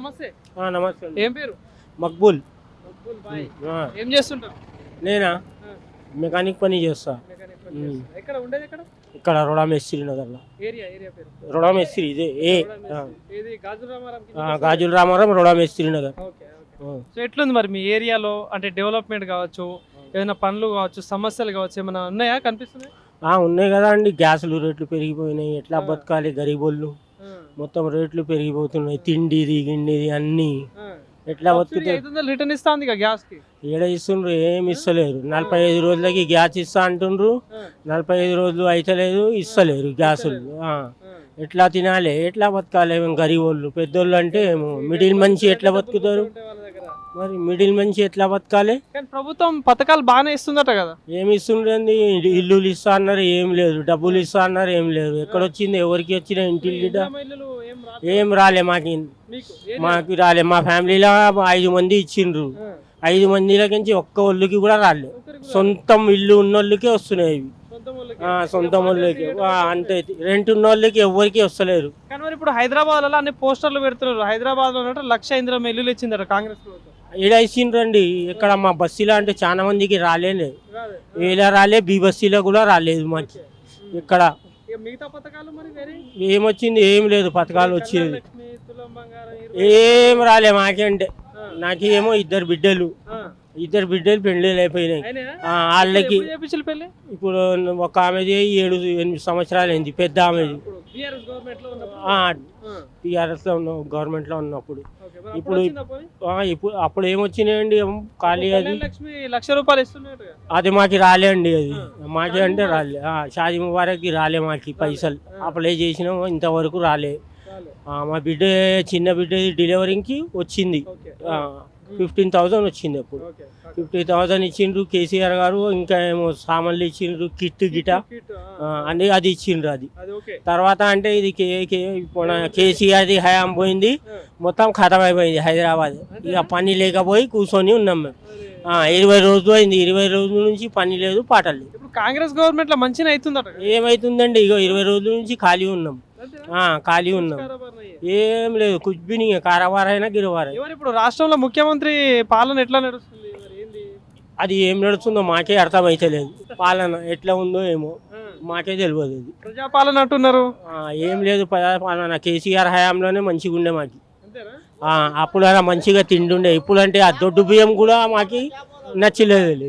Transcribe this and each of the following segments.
నమస్తే. నమస్తే. ఏం పేరు? మక్బూల్. మక్బూల్ భాయ్. ఏం చేస్తుంటారు? నేనా మెకానిక్ పని చేస్తా. ఎక్కడ ఉండేది? ఎక్కడ? ఇక్కడ రోడా మేస్త్రి నగర్లో. ఏరియా పేరు రోడా మేస్త్రి ఇదే ఇది గాజుల గాజుల రామారం రోడా మేస్త్రి నగర్. సో ఎట్లుంది మరి మీ ఏరియాలో? అంటే డెవలప్మెంట్ కావచ్చు, ఏదైనా పనులు కావచ్చు, సమస్యలు కావచ్చు, ఏమైనా ఉన్నాయా? కనిపిస్తున్నాయి? ఉన్నాయి కదా అండి. గ్యాసులు రేట్లు పెరిగిపోయినాయి. ఎట్లా బతకాలి గరీబోళ్ళు? మొత్తం రేట్లు పెరిగిపోతున్నాయి. తిండిది గిండిది అన్ని ఎట్లా బతుకుతారు? రిటర్న్ ఇస్తా ఉంది గ్యాస్ కి. ఏడ ఇస్తుండ్రు? ఏమి ఇస్తలేరు. 45 రోజులకి గ్యాస్ ఇస్తా అంటుండ్రు. 45 రోజులు అయితలేదు, ఇస్తలేరు గ్యాసులు. ఎట్లా తినాలి? ఎట్లా బతకాలి? గరీబోళ్ళు. పెద్దోళ్ళు అంటే మిడిల్ మంచి ఎట్లా బతుకుతారు? మరి మిడిల్ మంచి ఎట్లా బతకాలి? ప్రభుత్వం పథకాలు బాగానే ఇస్తుందట కదా. ఏమి ఇస్తుండ్రండి? ఇల్లులు ఇస్తా అన్నారు, ఏం లేదు. డబ్బులు ఇస్తా అన్నారు, ఏం లేదు. ఎక్కడొచ్చింది? ఎవరికి వచ్చిన ఇంటి ఏం రాలే. మాకు రాలే. మా ఫ్యామిలీలో 5 మంది ఇచ్చిండ్రు. 5 మందిలకించి ఒక్క ఒళ్ళుకి కూడా రాలే. సొంతం ఇల్లు ఉన్నోళ్ళకే వస్తున్నాయి. సొంత వాళ్ళకి అంతే. రెంట్ ఉన్న వాళ్ళకి ఎవరికి వస్తలేరు. కానీ మరి ఇప్పుడు హైదరాబాద్ లో అన్ని పోస్టర్లు పెడుతున్నారు. హైదరాబాద్ లో 1,00,000 ఇందిరమ్మ ఇల్లులు ఇచ్చిందట కాంగ్రెస్ ప్రభుత్వం. ఈడ ఇచ్చిండ్రండి. ఇక్కడ మా బస్సులో అంటే చాలా మందికి రాలేదు. ఇలా రాలే. బి బస్సీలో కూడా రాలేదు మాకు. ఇక్కడ ఏమొచ్చింది? ఏం లేదు. పథకాలు వచ్చేది ఏం రాలే మాకంటే. నాకేమో 2 బిడ్డలు పెళ్లిళ్ళు అయిపోయినాయి. వాళ్ళకి ఇప్పుడు ఒక ఆమెది 7-8 సంవత్సరాలు అయింది. పెద్ద ఆమెది టీఆర్ఎస్ లో ఉన్న గవర్నమెంట్ లో ఉన్నప్పుడు. ఇప్పుడు అప్పుడు ఏమొచ్చినాయండి? ఖాళీ అది ₹1,00,000 అది మాకు రాలే అండి. అది మాకే అంటే రాలే. షాదీ ముబారక్కి రాలే మాకు పైసలు. అప్లై చేసినాం, ఇంతవరకు రాలే. మా బిడ్డ చిన్న బిడ్డ డెలివరీకి వచ్చింది. 15,000 వచ్చింది. అప్పుడు 50,000 ఇచ్చిండ్రు కేసీఆర్ గారు. ఇంకా ఏమో సామాన్లు ఇచ్చిండ్రు, కిట్ గిట అన్ని అది ఇచ్చిండ్రు. అది తర్వాత అంటే ఇది కేసీఆర్ది హయాం పోయింది. మొత్తం ఖతం అయిపోయింది హైదరాబాద్. ఇక పని లేకపోయి కూర్చొని ఉన్నాం మేము. 20 రోజులు అయింది. 20 రోజుల నుంచి పని లేదు, పాట లేదు. కాంగ్రెస్ గవర్నమెంట్ లో మంచిగా అవుతుందట. ఏమైతుందండి? ఇక 20 రోజుల నుంచి ఖాళీ ఉన్నాం. ఏం లేదు. కుజ్బిని కారవారైనా గిరవారైనా. ఇప్పుడు రాష్ట్రంలో ముఖ్యమంత్రి పాలన ఎట్లా నడుస్తుంది? అది ఏం నడుస్తుందో మాకే అర్థమైతలేదు. పాలన ఎట్లా ఉందో ఏమో మాకే తెలియదు. అది ప్రజాపాలన అంటున్నారు. ఏం లేదు. ప్రజాపాలన కేసీఆర్ హయాంలోనే మంచిగా ఉండే మాకి. అప్పుడు అలా మంచిగా తిండుండే. ఇప్పుడు అంటే ఆ దొడ్డు బియ్యం కూడా మాకి నచ్చలేదు.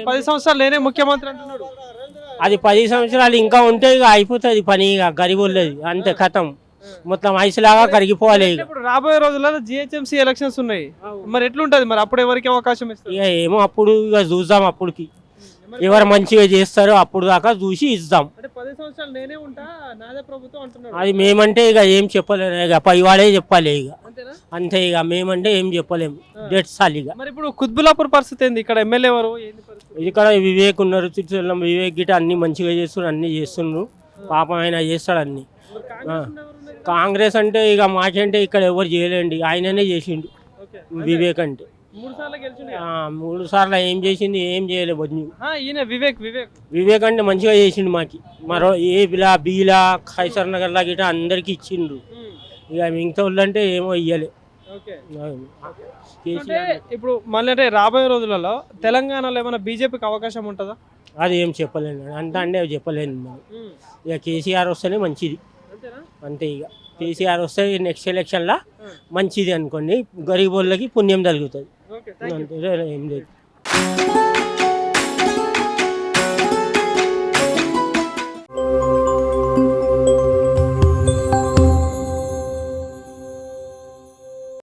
10 సంవత్సరాలు నేనే ముఖ్యమంత్రి అంటున్నాడు. అది 10 సంవత్సరాలు ఇంకా ఉంటే ఇక అయిపోతుంది పని. ఇక గరీబోళ్ళది అంతే, కథం. మొత్తం ఐసులాగా కరిగిపోవాలి. ఇప్పుడు రాబోయే రోజుల్లో జిహెచ్ఎంసీ ఎలక్షన్స్ ఉన్నాయి. మరి ఎట్లుంటది? మరి అప్పుడు ఎవరికి అవకాశం ఇస్తారు? ఇక ఏమో అప్పుడు ఇక చూద్దాం. అప్పుడుకి ఎవరు మంచిగా చేస్తారో అప్పుడు దాకా చూసి ఇద్దాం. 10 సంవత్సరాలు నేనే ఉంటా, నాదే ప్రభుత్వం అంటున్నాడు. అది మేమంటే ఇక ఏం చెప్పలేము. ఇక పైవాడే చెప్పాలి. ఇక అంతే. ఇక మేమంటే ఏం చెప్పలేము. డెట్సాలి. ఇక మరి ఇప్పుడు కుత్బుల్లాపూర్ పరిస్థితి ఏంది? ఇక్కడ ఎమ్మెల్యే ఎవరు? ఇక్కడ వివేక్ ఉన్నారు. చిరుచల్లం వివేక్ గిట అన్ని మంచిగా చేస్తున్నారు. అన్ని చేస్తున్నారు. పాపం ఆయన చేస్తాడు అన్ని. కాంగ్రెస్ అంటే ఇక మాకంటే ఇక్కడ ఎవరు చేయలేండి. ఆయననే చేసిండు వివేక్ అంటే. 3 సార్లు ఏం చేసింది? ఏం చేయలేదు. వివేక్ అంటే మంచిగా చేసిండు మాకి. మరో ఏబిలా బీలా ఖైసర్ నగర్ లా గిట అందరికి ఇచ్చిండ్రు. ఇక మిగతా వాళ్ళు అంటే ఏమో ఇయ్యలే. ఇప్పుడు మళ్ళీ అంటే రాబోయే రోజులలో తెలంగాణలో ఏమైనా బీజేపీకి అవకాశం ఉంటుందా? అది ఏం చెప్పలేను. అంత అంటే చెప్పలేను. ఇక కేసీఆర్ వస్తేనే మంచిది అంతే. ఇక కేసీఆర్ వస్తే నెక్స్ట్ ఎలక్షన్లో మంచిది అనుకోండి. గరీబ్ వాళ్ళకి పుణ్యం తగులుతుంది. ఏం లేదు.